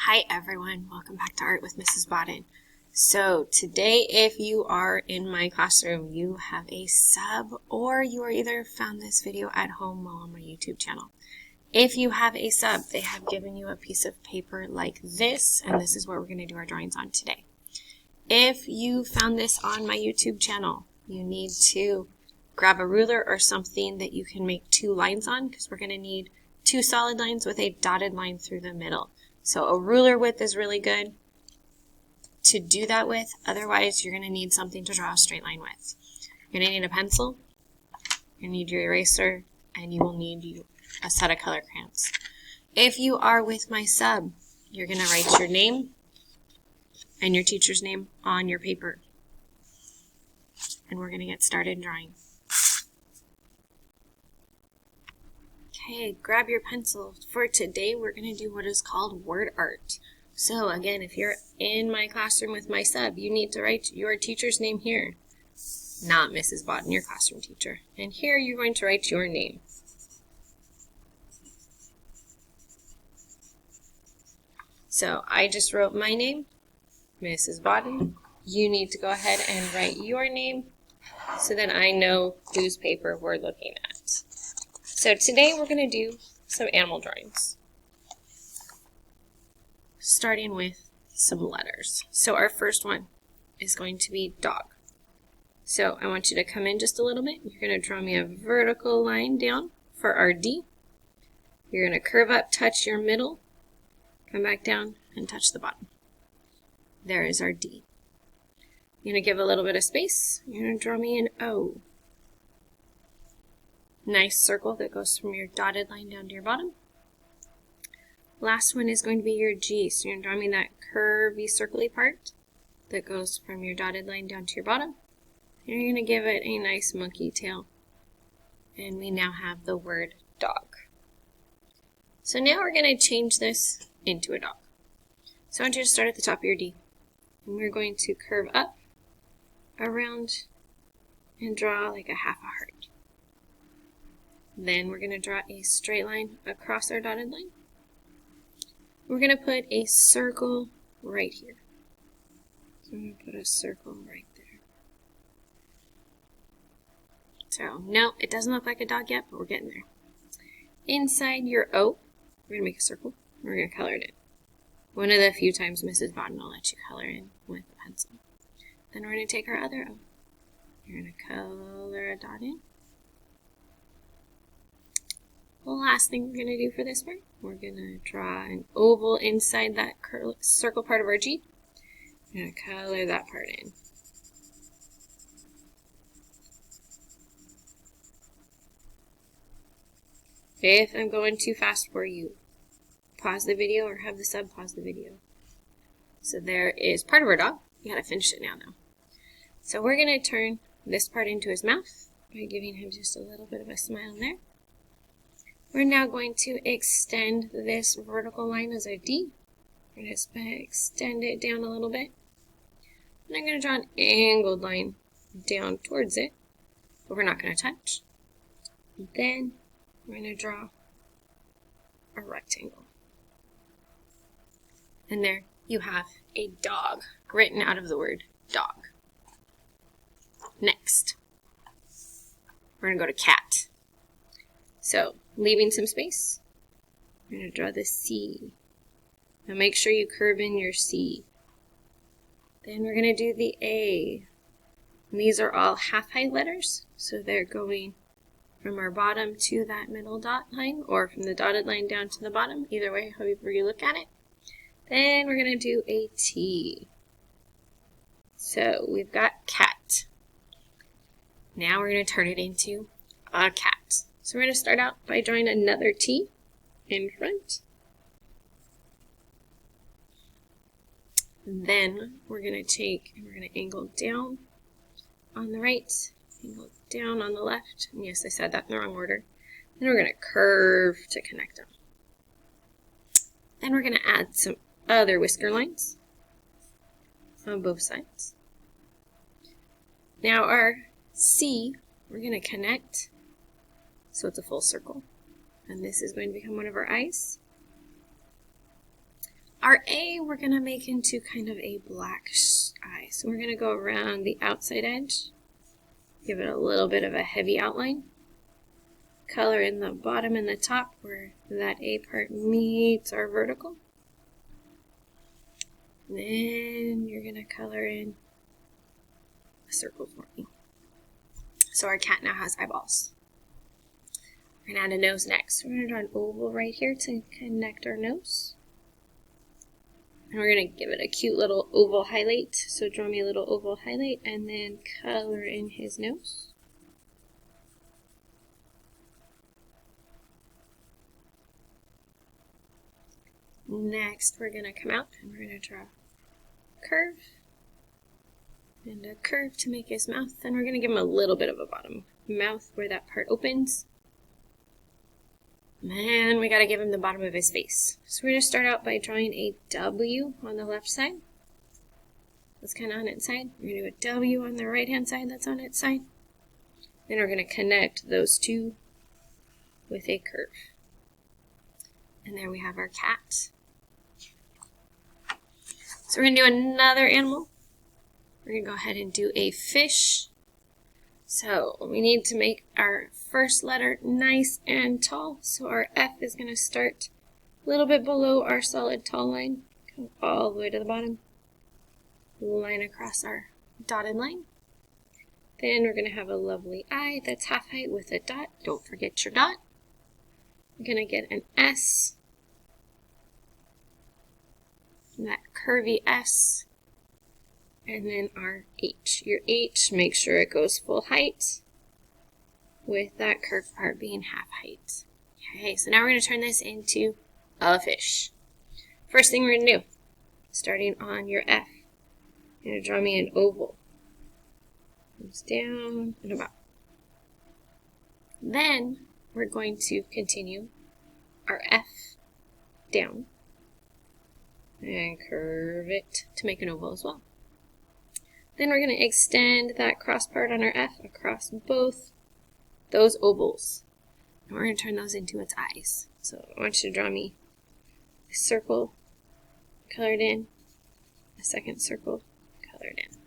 Hi everyone, welcome back to Art with Mrs. Bodden. So today, if you are in my classroom, you have a sub or you are either found this video at home while on my YouTube channel. If you have a sub, they have given you a piece of paper like this, and this is what we're going to do our drawings on today. If you found this on my YouTube channel, you need to grab a ruler or something that you can make two lines on, because we're going to need two solid lines with a dotted line through the middle. So a ruler width is really good to do that with. Otherwise, you're going to need something to draw a straight line with. You're going to need a pencil, you need your eraser, and you will need a set of color crayons. If you are with my sub, you're going to write your name and your teacher's name on your paper. And we're going to get started drawing. Okay, grab your pencil. For today, we're going to do what is called word art. So again, if you're in my classroom with my sub, you need to write your teacher's name here, not Mrs. Bodden, your classroom teacher. And here you're going to write your name. So I just wrote my name, Mrs. Bodden. You need to go ahead and write your name so that I know whose paper we're looking at. So today we're going to do some animal drawings, starting with some letters. So our first one is going to be dog. So I want you to come in just a little bit. You're going to draw me a vertical line down for our D. You're going to curve up, touch your middle, come back down, and touch the bottom. There is our D. You're going to give a little bit of space. You're going to draw me an O. Nice circle that goes from your dotted line down to your bottom. Last one is going to be your G. So you're going to draw me that curvy, circly part that goes from your dotted line down to your bottom. And you're going to give it a nice monkey tail. And we now have the word dog. So now we're going to change this into a dog. So I want you to start at the top of your D. And we're going to curve up, around, and draw like a half a heart. Then we're going to draw a straight line across our dotted line. We're going to put a circle right here. So I'm going to put a circle right there. So, no, it doesn't look like a dog yet, but we're getting there. Inside your O, we're going to make a circle. We're going to color it in. One of the few times Mrs. Bodden will let you color in with a pencil. Then we're going to take our other O. You're going to color a dot in. The last thing we're going to do for this part, we're going to draw an oval inside that circle part of our G. We're going to color that part in. If I'm going too fast for you, pause the video or have the sub pause the video. So there is part of our dog. You gotta finish it now though. So we're going to turn this part into his mouth by giving him just a little bit of a smile there. We're now going to extend this vertical line as a D. We're going to extend it down a little bit. And I'm going to draw an angled line down towards it, but we're not going to touch. Then we're going to draw a rectangle. And there you have a dog written out of the word dog. Next, we're going to go to cat. So, leaving some space, we're going to draw the C. Now make sure you curve in your C. Then we're going to do the A. And these are all half-height letters, so they're going from our bottom to that middle dot line, or from the dotted line down to the bottom, either way, however you look at it. Then we're going to do a T. So we've got cat. Now we're going to turn it into a cat. So we're going to start out by drawing another T in front. Then we're going to take and we're going to angle down on the right, angle down on the left. And yes, I said that in the wrong order. Then we're going to curve to connect them. Then we're going to add some other whisker lines on both sides. Now our C, we're going to connect so it's a full circle. And this is going to become one of our eyes. Our A we're going to make into kind of a black eye. So we're going to go around the outside edge, give it a little bit of a heavy outline, color in the bottom and the top where that A part meets our vertical. And then you're going to color in a circle for me. So our cat now has eyeballs. We're going to add a nose next. We're going to draw an oval right here to connect our nose. And we're going to give it a cute little oval highlight. So draw me a little oval highlight and then color in his nose. Next, we're going to come out and we're going to draw a curve and a curve to make his mouth. And we're going to give him a little bit of a bottom mouth where that part opens. And we got to give him the bottom of his face. So we're going to start out by drawing a W on the left side. That's kind of on its side. We're going to do a W on the right hand side that's on its side. Then we're going to connect those two with a curve. And there we have our cat. So we're going to do another animal. We're going to go ahead and do a fish. So we need to make our first letter nice and tall. So our F is going to start a little bit below our solid tall line, come all the way to the bottom, line across our dotted line. Then we're going to have a lovely I that's half height with a dot. Don't forget your dot. We're going to get an S, and that curvy S. And then our H. Your H, make sure it goes full height with that curved part being half height. Okay, so now we're going to turn this into a fish. First thing we're going to do, starting on your F, you're going to draw me an oval. Comes down and about. Then we're going to continue our F down and curve it to make an oval as well. Then we're going to extend that cross part on our F across both those ovals. And we're going to turn those into its eyes. So I want you to draw me a circle colored in, a second circle colored in.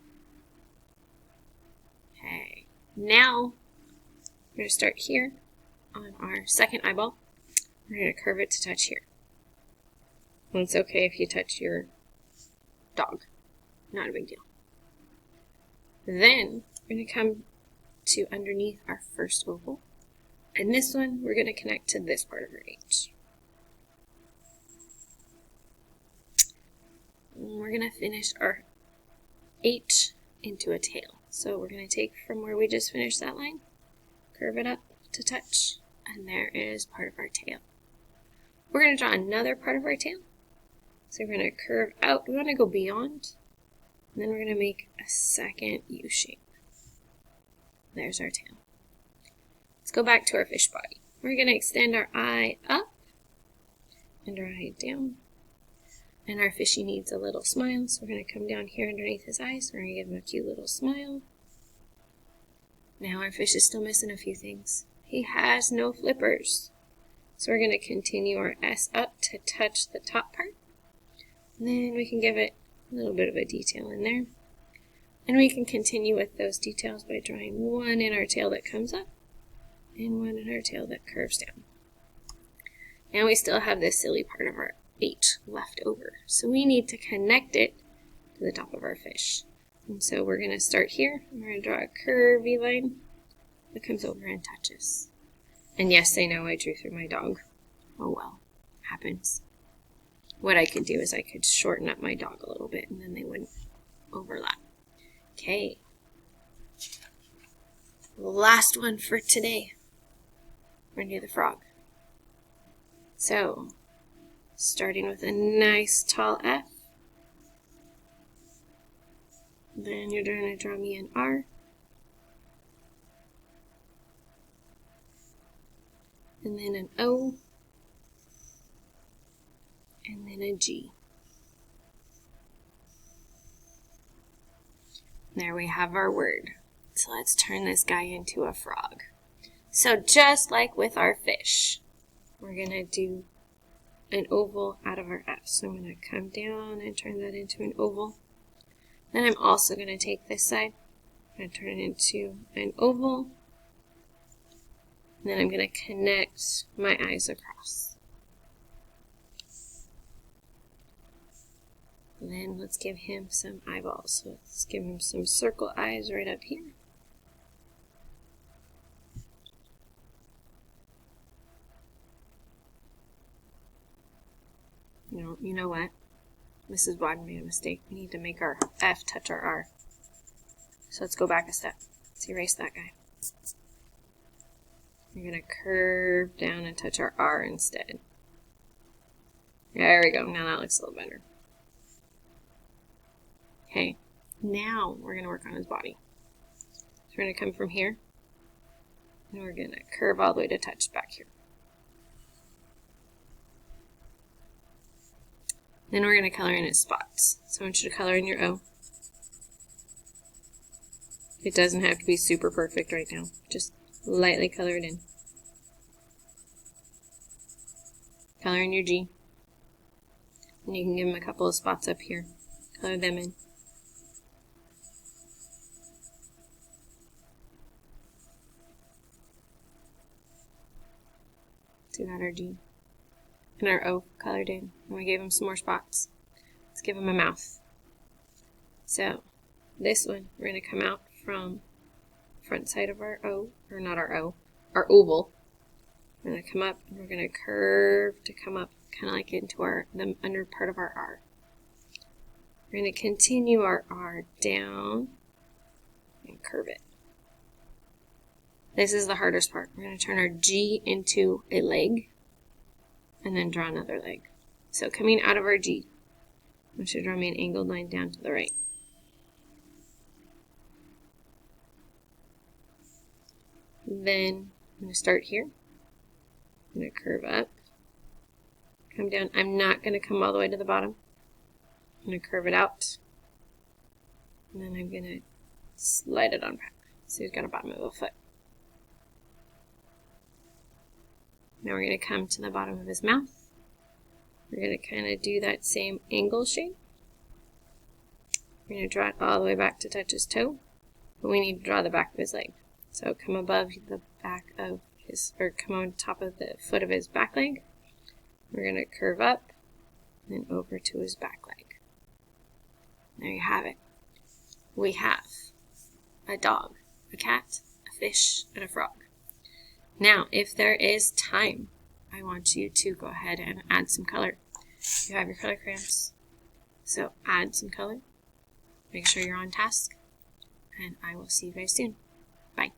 Okay, now we're going to start here on our second eyeball. We're going to curve it to touch here. Well, it's okay if you touch your dog. Not a big deal. Then we're going to come to underneath our first oval. And this one, we're going to connect to this part of our H. And we're going to finish our H into a tail. So we're going to take from where we just finished that line, curve it up to touch, and there is part of our tail. We're going to draw another part of our tail. So we're going to curve out. We want to go beyond. And then we're going to make a second U shape. There's our tail. Let's go back to our fish body. We're going to extend our eye up and our eye down. And our fishy needs a little smile, so we're going to come down here underneath his eyes. We're going to give him a cute little smile. Now our fish is still missing a few things. He has no flippers. So we're going to continue our S up to touch the top part. And then we can give it a little bit of a detail in there. And we can continue with those details by drawing one in our tail that comes up and one in our tail that curves down. Now we still have this silly part of our H left over. So we need to connect it to the top of our fish. And so we're going to start here. We're going to draw a curvy line that comes over and touches. And yes, I know I drew through my dog. Oh well, happens. What I could do is I could shorten up my dog a little bit and then they wouldn't overlap. Okay. Last one for today. We're going to do the frog. So, starting with a nice tall F. Then you're going to draw me an R. And then an O. And then a G. There we have our word. So let's turn this guy into a frog. So just like with our fish, we're going to do an oval out of our F. So I'm going to come down and turn that into an oval. Then I'm also going to take this side and turn it into an oval. And then I'm going to connect my eyes across. And then let's give him some eyeballs. So let's give him some circle eyes right up here. You know what? Mrs. Bodden made a mistake. We need to make our F touch our R. So let's go back a step. Let's erase that guy. We're going to curve down and touch our R instead. There we go. Now that looks a little better. Okay, now we're going to work on his body. So we're going to come from here, and we're going to curve all the way to touch back here. Then we're going to color in his spots. So I want you to color in your O. It doesn't have to be super perfect right now. Just lightly color it in. Color in your G. And you can give him a couple of spots up here. Color them in. So we got our G and our O colored in, and we gave him some more spots. Let's give him a mouth. So this one, we're going to come out from the front side of our O, or not our O, our oval. We're going to come up, and we're going to curve to come up kind of like into the under part of our R. We're going to continue our R down and curve it. This is the hardest part. We're going to turn our G into a leg and then draw another leg. So coming out of our G, I want you to draw me an angled line down to the right. Then I'm going to start here. I'm going to curve up, come down. I'm not going to come all the way to the bottom. I'm going to curve it out, and then I'm going to slide it on back. So he's got a bottom of a foot. Now we're going to come to the bottom of his mouth. We're going to kind of do that same angle shape. We're going to draw it all the way back to touch his toe, but we need to draw the back of his leg. So come above the back of his, or come on top of the foot of his back leg. We're going to curve up and then over to his back leg. There you have it. We have a dog, a cat, a fish, and a frog. Now, if there is time, I want you to go ahead and add some color. You have your color crayons, so add some color. Make sure you're on task, and I will see you guys soon. Bye.